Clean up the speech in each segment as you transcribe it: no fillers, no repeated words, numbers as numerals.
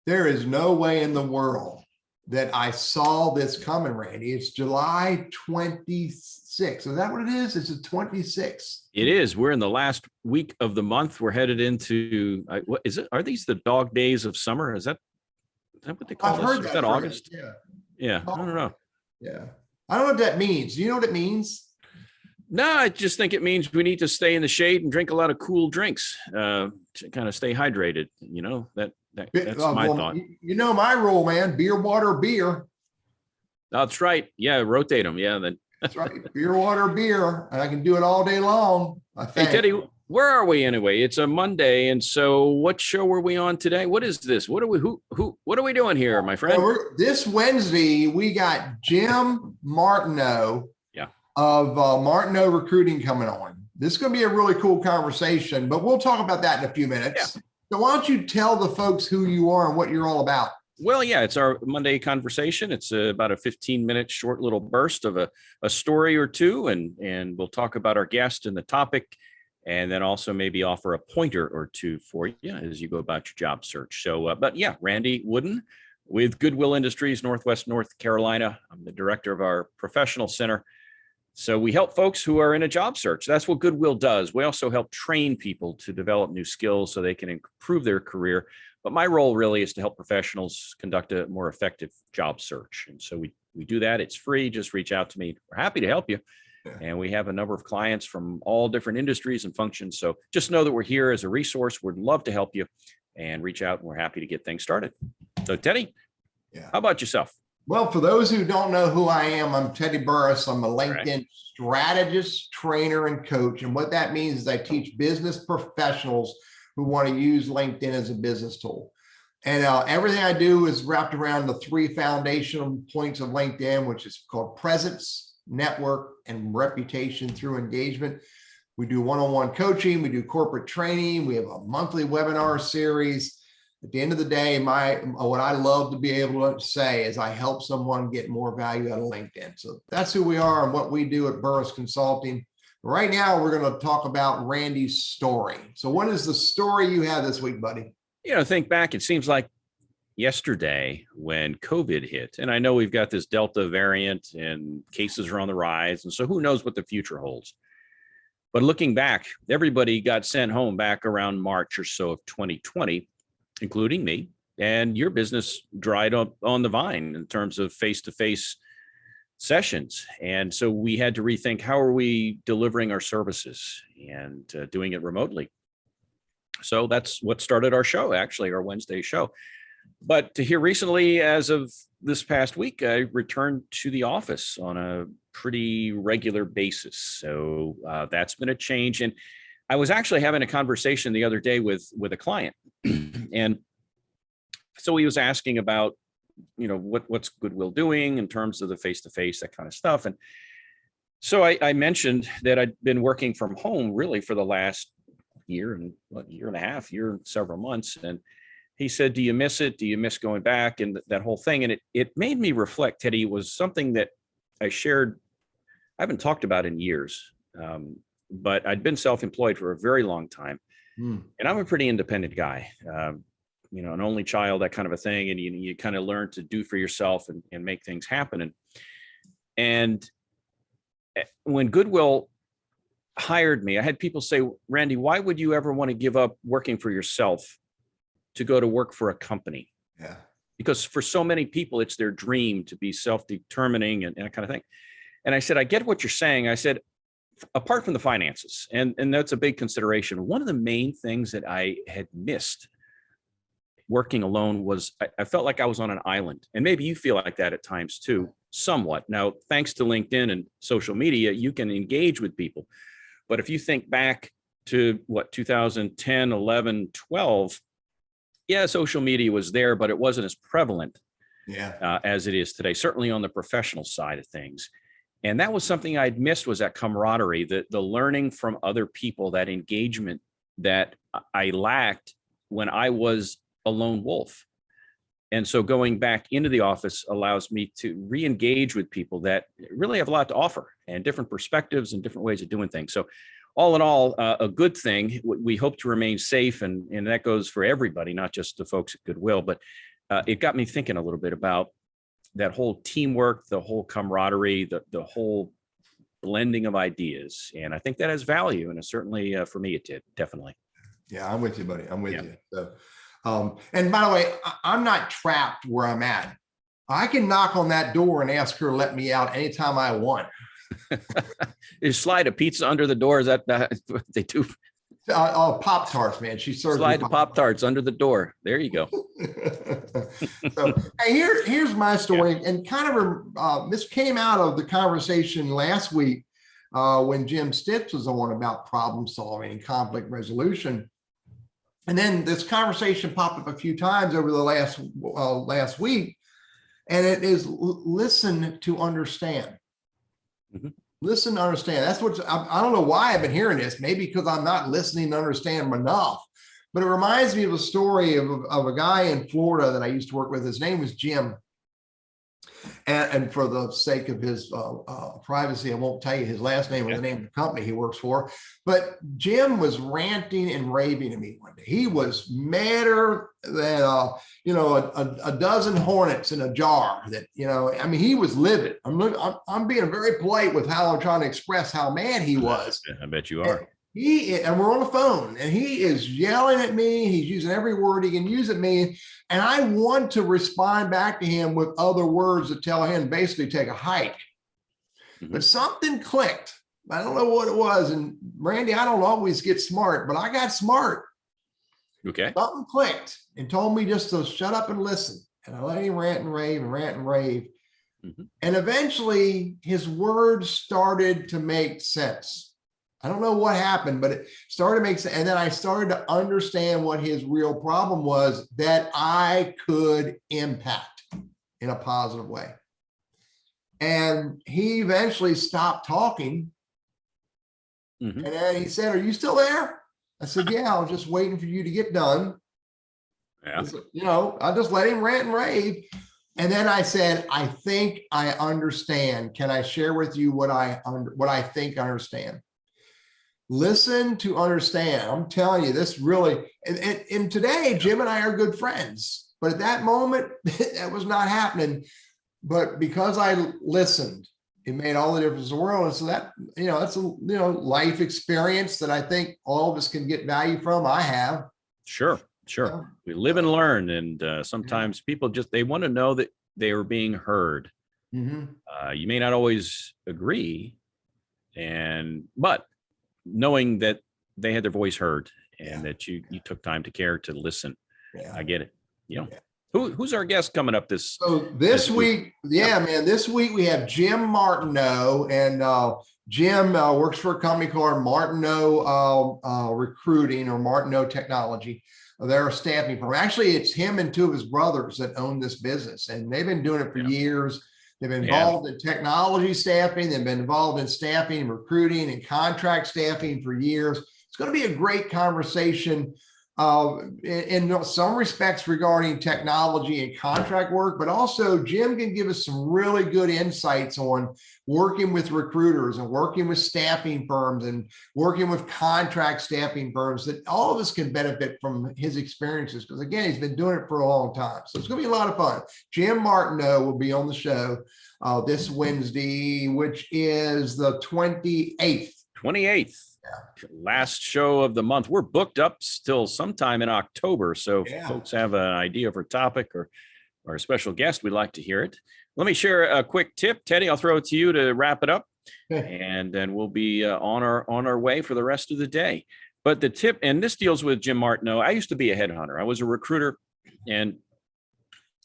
There is no way in the world that I saw this coming, Randy. It's July 26th. Is that what it is? It's the 26th. It is. We're in the last week of the month. We're headed into, what is it? Are these the dog days of summer? Is that what they call I've this? heard Is that that phrase. August? Yeah. Yeah. I don't know. Yeah. I don't know what that means. Do you know what it means? No, I just think it means we need to stay in the shade and drink a lot of cool drinks to kind of stay hydrated. You know, that's my thought. You know my rule, man. Beer, water, beer. That's right. Yeah, rotate them. Yeah, then. That's right. Beer, water, beer. And I can do it all day long, I think. Hey, Teddy, where are we anyway? It's a Monday. And so what show are we on today? What is this? What are we doing here, my friend? Well, this Wednesday, we got Jim Martineau of Martineau Recruiting coming on. This is going to be a really cool conversation, but we'll talk about that in a few minutes. Yeah. So why don't you tell the folks who you are and what you're all about? Well, yeah, it's our Monday conversation. It's about a 15-minute short little burst of a story or two, and we'll talk about our guest and the topic, and then also maybe offer a pointer or two for you as you go about your job search. So, but yeah, Randy Wooden with Goodwill Industries, Northwest North Carolina. I'm the director of our professional center. So we help folks who are in a job search. That's what Goodwill does. We also help train people to develop new skills so they can improve their career. But my role really is to help professionals conduct a more effective job search. And so we do that. It's free. Just reach out to me. We're happy to help you. Yeah. And we have a number of clients from all different industries and functions. So just know that we're here as a resource. We'd love to help you, and reach out, and we're happy to get things started. So Teddy, how about yourself? Well, for those who don't know who I am, I'm Teddy Burriss. I'm a LinkedIn strategist, trainer, and coach. And what that means is I teach business professionals who want to use LinkedIn as a business tool. And everything I do is wrapped around the 3 foundational points of LinkedIn, which is called presence, network, and reputation through engagement. We do one-on-one coaching. We do corporate training. We have a monthly webinar series. At the end of the day, what I love to be able to say is I help someone get more value out of LinkedIn. So that's who we are and what we do at Burriss Consulting. Right now, we're going to talk about Randy's story. So what is the story you have this week, buddy? You know, think back, it seems like yesterday when COVID hit, and I know we've got this Delta variant and cases are on the rise. And so who knows what the future holds. But looking back, everybody got sent home back around March or so of 2020. Including me, and your business dried up on the vine in terms of face-to-face sessions. And so we had to rethink, how are we delivering our services and doing it remotely? So that's what started our show, actually, our Wednesday show. But to hear recently, as of this past week, I returned to the office on a pretty regular basis. So that's been a change. And I was actually having a conversation the other day with a client. And so he was asking about, you know, what's Goodwill doing in terms of the face-to-face, that kind of stuff. And so I mentioned that I'd been working from home really for the last year and a half, several months. And he said, do you miss it? Do you miss going back? And that whole thing. And it made me reflect, Teddy. It was something that I shared, I haven't talked about in years. But I'd been self-employed for a very long time. And I'm a pretty independent guy, you know, an only child, that kind of a thing. And you kind of learn to do for yourself and make things happen. And when Goodwill hired me, I had people say, Randy, why would you ever want to give up working for yourself to go to work for a company? Yeah. Because for so many people, it's their dream to be self-determining and that kind of thing. And I said, I get what you're saying. I said, apart from the finances, and that's a big consideration, one of the main things that I had missed working alone was I felt like I was on an island. And maybe you feel like that at times too, somewhat. Now, thanks to LinkedIn and social media, you can engage with people. But if you think back to 2010, 11, 12, yeah, social media was there, but it wasn't as prevalent as it is today, certainly on the professional side of things. And that was something I'd missed, was that camaraderie, the learning from other people, that engagement that I lacked when I was a lone wolf. And so going back into the office allows me to re-engage with people that really have a lot to offer and different perspectives and different ways of doing things. So all in all, a good thing. We hope to remain safe, and that goes for everybody, not just the folks at Goodwill. But it got me thinking a little bit about that whole teamwork, the whole camaraderie, the whole blending of ideas. And I think that has value. And it certainly, for me, it did. Definitely. Yeah, I'm with you, buddy. I'm with Yeah. you. So, and by the way, I'm not trapped where I'm at. I can knock on that door and ask her to let me out anytime I want. You slide a pizza under the door. Is that what they do? Pop-Tarts, man. She serves Slide the Pop-Tarts under the door. There you go. So, hey, here's my story. And kind of this came out of the conversation last week when Jim Stitz was on about problem solving and conflict resolution. And then this conversation popped up a few times over the last week. And it is listen to understand. Mhm. Listen to understand. That's what I don't know why I've been hearing this. Maybe because I'm not listening to understand enough. But it reminds me of a story of a guy in Florida that I used to work with. His name was Jim. And for the sake of his privacy, I won't tell you his last name or the name of the company he works for. But Jim was ranting and raving to me one day. He was madder than a dozen hornets in a jar. That I mean, he was livid. I'm being very polite with how I'm trying to express how mad he was. I bet you are. And we're on the phone, and he is yelling at me. He's using every word he can use at me. And I want to respond back to him with other words that tell him basically take a hike. Mm-hmm. But something clicked. I don't know what it was. And Randy, I don't always get smart, but I got smart. Okay. Something clicked and told me just to shut up and listen. And I let him rant and rave and rant and rave. Mm-hmm. And eventually his words started to make sense. I don't know what happened, but it started to make sense. And then I started to understand what his real problem was that I could impact in a positive way. And he eventually stopped talking. Mm-hmm. And then he said, "Are you still there?" I said, "Yeah, I was just waiting for you to get done." Yeah. I just let him rant and rave. And then I said, "I think I understand. Can I share with you what I think I understand?" Listen to understand. I'm telling you, this really, and today, Jim and I are good friends. But at that moment, that was not happening. But because I listened, it made all the difference in the world. And so that, that's a life experience that I think all of us can get value from. I have. Sure. We live and learn. And sometimes people they want to know that they are being heard. Mm-hmm. You may not always agree, but knowing that they had their voice heard and that you took time to care to listen. Yeah. I get it. Who's our guest coming up this week? Man, this week we have Jim Martineau, and Jim works for a company called Martineau Recruiting or Martineau Technology. They're a staffing firm. Actually, it's him and two of his brothers that own this business, and they've been doing it for years. They've been involved in technology staffing. They've been involved in staffing, recruiting, and contract staffing for years. It's going to be a great conversation in some respects regarding technology and contract work, but also Jim can give us some really good insights on working with recruiters and working with staffing firms and working with contract staffing firms, that all of us can benefit from his experiences, because again, he's been doing it for a long time. So it's going to be a lot of fun. Jim Martineau will be on the show this Wednesday, which is the 28th. 28th. Last show of the month. We're booked up still sometime in October. So if folks have an idea for a topic or a special guest, we'd like to hear it. Let me share a quick tip. Teddy, I'll throw it to you to wrap it up. And then we'll be on our way for the rest of the day. But the tip, and this deals with Jim Martineau. I used to be a headhunter. I was a recruiter, and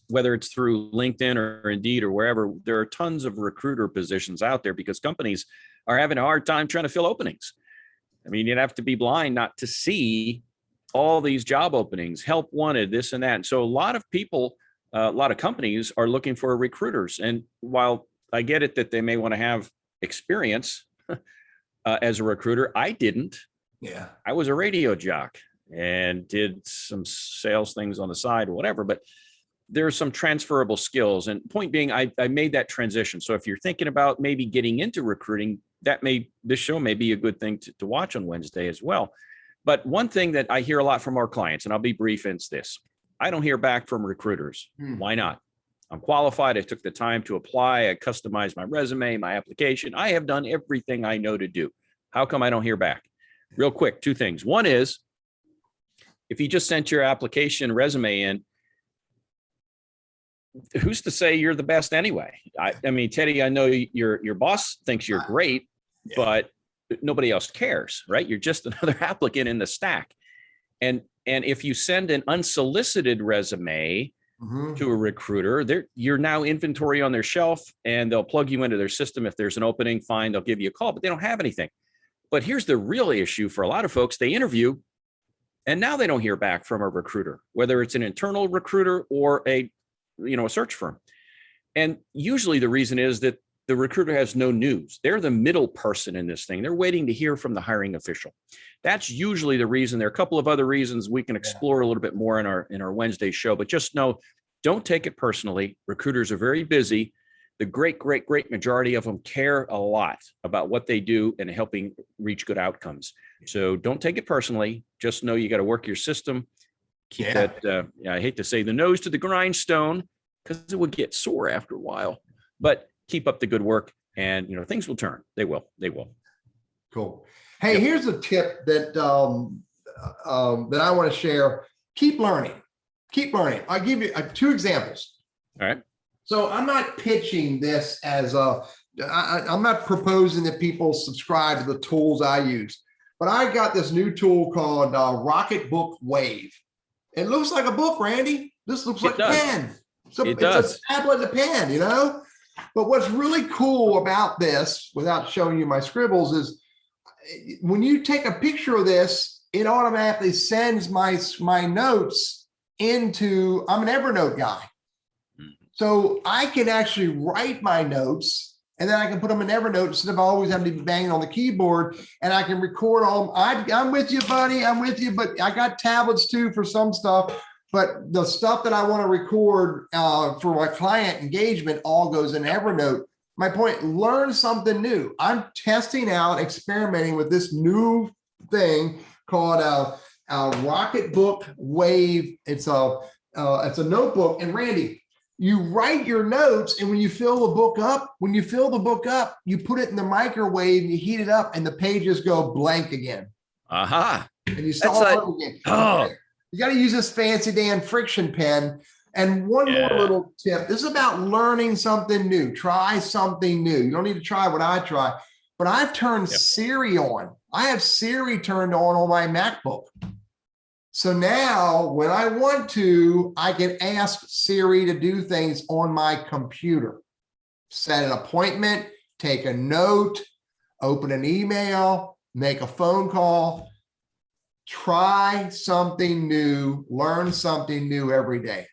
whether it's through LinkedIn or Indeed or wherever, there are tons of recruiter positions out there because companies are having a hard time trying to fill openings. I mean, you'd have to be blind not to see all these job openings, help wanted, this and that. And so a lot of people, a lot of companies are looking for recruiters. And while I get it that they may want to have experience as a recruiter, I didn't. Yeah, I was a radio jock and did some sales things on the side or whatever, but there's some transferable skills. And point being, I made that transition. So if you're thinking about maybe getting into recruiting, this show may be a good thing to watch on Wednesday as well. But one thing that I hear a lot from our clients, and I'll be brief, it's this. I don't hear back from recruiters. Hmm. Why not? I'm qualified. I took the time to apply. I customized my resume, my application. I have done everything I know to do. How come I don't hear back? Real quick, two things. One is, if you just sent your application resume in, who's to say you're the best anyway? I mean, Teddy, I know your boss thinks you're great, but nobody else cares, right? You're just another applicant in the stack. And if you send an unsolicited resume to a recruiter, you're now inventory on their shelf, and they'll plug you into their system. If there's an opening, fine, they'll give you a call, but they don't have anything. But here's the real issue for a lot of folks. They interview, and now they don't hear back from a recruiter, whether it's an internal recruiter or a search firm. And usually the reason is that the recruiter has no news. They're the middle person in this thing. They're waiting to hear from the hiring official. That's usually the reason. There are a couple of other reasons we can explore a little bit more in our Wednesday show, but just know, don't take it personally. Recruiters are very busy. The great majority of them care a lot about what they do and helping reach good outcomes. So don't take it personally. Just know you got to work your system. Keep that, I hate to say, the nose to the grindstone, because it would get sore after a while, but keep up the good work, and things will turn. They will. Cool. Hey, here's a tip that that I want to share. Keep learning. I'll give you two examples. All right. So I'm not pitching this as I'm not proposing that people subscribe to the tools I use, but I got this new tool called Rocketbook Wave. It looks like a book, Randy. This looks like a pen. So it's a tablet and a pen, But what's really cool about this, without showing you my scribbles, is when you take a picture of this, it automatically sends my notes into, I'm an Evernote guy. So I can actually write my notes, and then I can put them in Evernote instead of always having to be banging on the keyboard, and I can record all. I'm with you, buddy. I'm with you, but I got tablets too for some stuff. But the stuff that I want to record for my client engagement all goes in Evernote. My point, learn something new. I'm testing out, experimenting with this new thing called Rocketbook Wave. It's a notebook. And Randy, you write your notes, and when you fill the book up, you put it in the microwave, you heat it up, and the pages go blank again. Aha. And you start over again. Oh. You got to use this fancy damn friction pen. And one more little tip. This is about learning something new. Try something new. You don't need to try what I try, but I've turned Siri on. I have Siri turned on my MacBook. So now when I want to, I can ask Siri to do things on my computer. Set an appointment, take a note, open an email, make a phone call. Try something new, learn something new every day.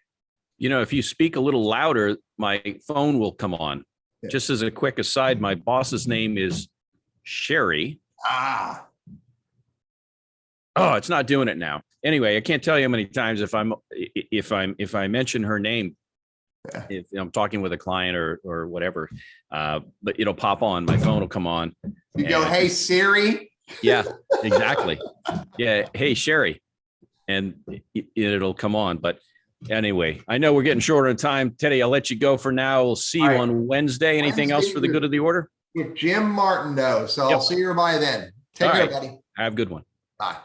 If you speak a little louder, my phone will come on. Yeah. Just as a quick aside, my boss's name is Sherry. Oh, it's not doing it now. Anyway, I can't tell you how many times if I mention her name, if I'm talking with a client or whatever, but it'll pop on. My phone will come on. You go, hey Siri. Yeah, exactly. Yeah. Hey, Sherry. And it'll come on. But anyway, I know we're getting short on time. Teddy, I'll let you go for now. We'll see you on Wednesday. Anything else for the good of the order? With Jim Martineau. So I'll see you by then. Take care, buddy. Have a good one. Bye.